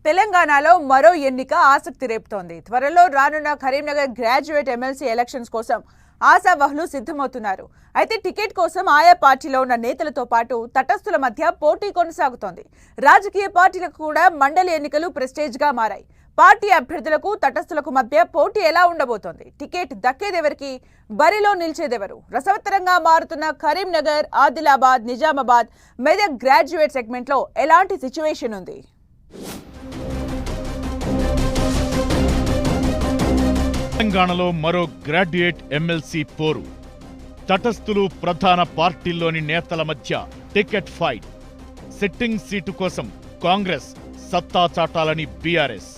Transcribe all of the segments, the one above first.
తెలంగాణలో మరో ఎన్నిక ఆసక్తి రేపుతోంది. త్వరలో రానున్న కరీంనగర్ గ్రాడ్యుయేట్ ఎమ్మెల్సీ ఎలక్షన్స్ కోసం ఆశావహులు సిద్ధమవుతున్నారు. అయితే టికెట్ కోసం ఆయా పార్టీలో ఉన్న నేతలతో పాటు తటస్థుల మధ్య పోటీ కొనసాగుతోంది. రాజకీయ పార్టీలకు కూడా మండలి ఎన్నికలు ప్రెస్టేజ్గా మారాయి. పార్టీ అభ్యర్థులకు తటస్థులకు మధ్య పోటీ ఎలా ఉండబోతోంది? టికెట్ దక్కేదెవరికి? బరిలో నిలిచేదెవరు? రసవత్తరంగా మారుతున్న కరీంనగర్, ఆదిలాబాద్, నిజామాబాద్, మెదక్ గ్రాడ్యుయేట్ సెగ్మెంట్లో ఎలాంటి సిచ్యువేషన్ ఉంది? తెలంగాణలో మరో గ్రాడ్యుయేట్ ఎమ్మెల్సీ పోరు. తటస్థులు, ప్రధాన పార్టీల్లోని నేతల మధ్య టికెట్ ఫైట్. సిట్టింగ్ సీటు కోసం కాంగ్రెస్ సత్తా చాటాలని బీఆర్ఎస్.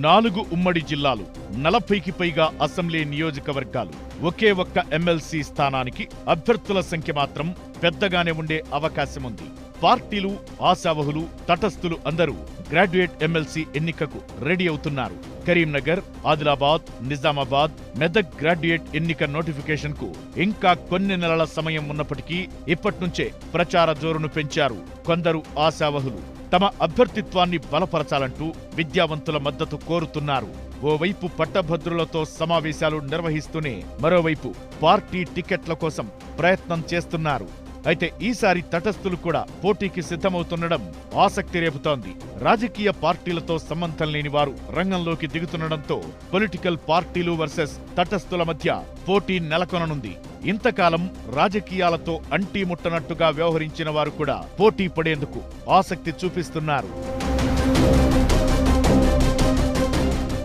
4 ఉమ్మడి జిల్లాలు, 40కి పైగా అసెంబ్లీ నియోజకవర్గాలు, ఒకే ఒక్క ఎమ్మెల్సీ స్థానానికి అభ్యర్థుల సంఖ్య మాత్రం పెద్దగానే ఉండే అవకాశముంది. పార్టీలు, ఆశావహులు, తటస్థులు అందరూ గ్రాడ్యుయేట్ ఎమ్మెల్సీ ఎన్నికకు రెడీ అవుతున్నారు. కరీంనగర్, ఆదిలాబాద్, నిజామాబాద్, మెదక్ గ్రాడ్యుయేట్ ఎన్నిక నోటిఫికేషన్ కు ఇంకా కొన్ని నెలల సమయం ఉన్నప్పటికీ ఇప్పట్నుంచే ప్రచార జోరును పెంచారు కొందరు ఆశావహులు. తమ అభ్యర్థిత్వాన్ని బలపరచాలంటూ విద్యావంతుల మద్దతు కోరుతున్నారు. ఓవైపు పట్టభద్రులతో సమావేశాలు నిర్వహిస్తూనే మరోవైపు పార్టీ టికెట్ల కోసం ప్రయత్నం చేస్తున్నారు. అయితే ఈసారి తటస్థులు కూడా పోటీకి సిద్ధమవుతుండడం ఆసక్తి రేపుతోంది. రాజకీయ పార్టీలతో సంబంధం లేని వారు రంగంలోకి దిగుతుండడంతో పొలిటికల్ పార్టీలు వర్సెస్ తటస్థుల మధ్య పోటీ నెలకొననుంది. ఇంతకాలం రాజకీయాలతో అంటీముట్టనట్టుగా వ్యవహరించిన వారు కూడా పోటీ పడేందుకు ఆసక్తి చూపిస్తున్నారు.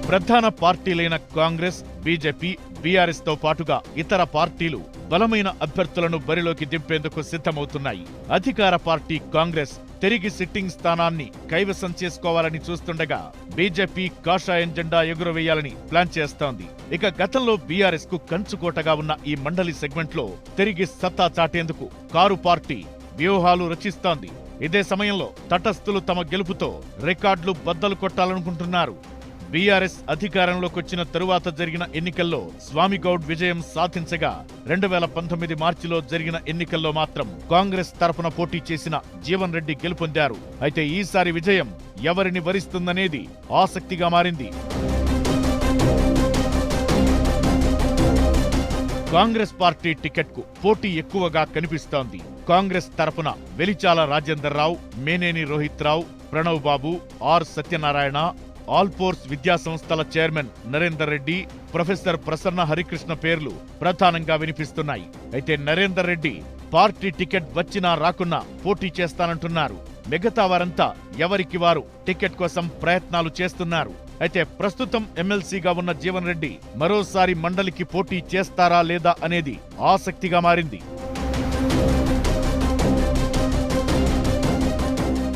ప్రధాన పార్టీలైన కాంగ్రెస్, బీజేపీ, బీఆర్ఎస్ తో పాటుగా ఇతర పార్టీలు బలమైన అభ్యర్థులను బరిలోకి దింపేందుకు సిద్ధమవుతున్నాయి. అధికార పార్టీ కాంగ్రెస్ తిరిగి సిట్టింగ్ స్థానాన్ని కైవసం చేసుకోవాలని చూస్తుండగా బీజేపీ కాషాయం జెండా ఎగురవేయాలని ప్లాన్ చేస్తోంది. ఇక గతంలో బీఆర్ఎస్ కు కంచుకోటగా ఉన్న ఈ మండలి సెగ్మెంట్లో తిరిగి సత్తా చాటేందుకు కారు పార్టీ వ్యూహాలు రచిస్తోంది. ఇదే సమయంలో తటస్థులు తమ గెలుపుతో రికార్డులు బద్దలు కొట్టాలనుకుంటున్నారు. బీఆర్ఎస్ అధికారంలోకొచ్చిన తరువాత జరిగిన ఎన్నికల్లో స్వామిగౌడ్ విజయం సాధించగా 2019 మార్చిలో జరిగిన ఎన్నికల్లో మాత్రం కాంగ్రెస్ తరపున పోటీ చేసిన జీవన్ రెడ్డి గెలుపొందారు. అయితే ఈసారి విజయం ఎవరిని వరిస్తుందనేది ఆసక్తిగా మారింది. కాంగ్రెస్ పార్టీ టికెట్కు పోటీ ఎక్కువగా కనిపిస్తోంది. కాంగ్రెస్ తరపున వెలిచాల రాజేందర్ రావు, మేనేని రోహిత్ రావు, ప్రణవ్ బాబు, ఆర్ సత్యనారాయణ, ఆల్పోర్స్ విద్యా సంస్థల చైర్మన్ నరేందర్ రెడ్డి, ప్రొఫెసర్ ప్రసన్న హరికృష్ణ పేర్లు ప్రధానంగా వినిపిస్తున్నాయి. అయితే నరేందర్ రెడ్డి పార్టీ టికెట్ వచ్చినా రాకున్నా పోటీ చేస్తానంటున్నారు. మిగతా వారంతా ఎవరికి వారు టికెట్ కోసం ప్రయత్నాలు చేస్తున్నారు. అయితే ప్రస్తుతం ఎమ్మెల్సీగా ఉన్న జీవన్ రెడ్డి మరోసారి మండలికి పోటీ చేస్తారా లేదా అనేది ఆసక్తిగా మారింది.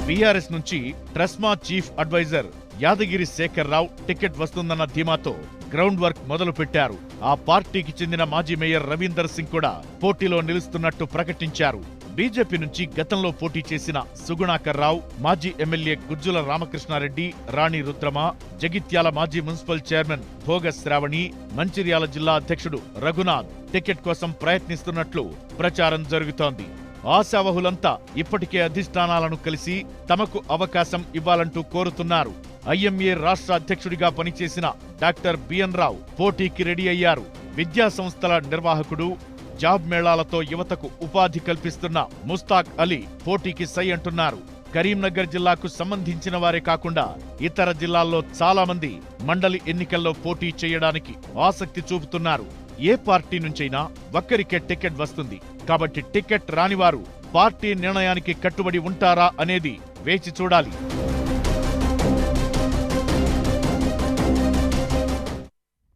బీఆర్ఎస్ నుంచి ట్రెస్మా chief advisor Yadagiri Shekhar Rao ticket వస్తుందన్న ధీమాతో గ్రౌండ్ వర్క్ మొదలు పెట్టారు. ఆ పార్టీకి చెందిన మాజీ మేయర్ రవీందర్ సింగ్ కూడా పోటీలో నిలుస్తున్నట్టు ప్రకటించారు. బీజేపీ నుంచి గతంలో పోటీ చేసిన సుగుణాకర్ రావు, మాజీ ఎమ్మెల్యే గుజ్జుల రామకృష్ణారెడ్డి, రాణి రుద్రమ, జగిత్యాల మాజీ మున్సిపల్ చైర్మన్ భోగ శ్రావణి, మంచిర్యాల జిల్లా అధ్యక్షుడు రఘునాథ్ టికెట్ కోసం ప్రయత్నిస్తున్నట్లు ప్రచారం జరుగుతోంది. ఆశావహులంతా ఇప్పటికే అధిష్టానాలను కలిసి తమకు అవకాశం ఇవ్వాలంటూ కోరుతున్నారు. ఐఎంఏ రాష్ట్ర అధ్యక్షుడిగా పనిచేసిన డాక్టర్ బిఎన్ రావు పోటీకి రెడీ అయ్యారు. విద్యా సంస్థల నిర్వాహకుడు, జాబ్ మేళాలతో యువతకు ఉపాధి కల్పిస్తున్న ముస్తాక్ అలీ పోటీకి సై అంటున్నారు. కరీంనగర్ జిల్లాకు సంబంధించిన వారే కాకుండా ఇతర జిల్లాల్లో చాలా మంది మండలి ఎన్నికల్లో పోటీ చేయడానికి ఆసక్తి చూపుతున్నారు. ఏ పార్టీ నుంచైనా ఒక్కరికే టికెట్ వస్తుంది కాబట్టి టికెట్ రానివారు పార్టీ నిర్ణయానికి కట్టుబడి ఉంటారా అనేది వేచి చూడాలి.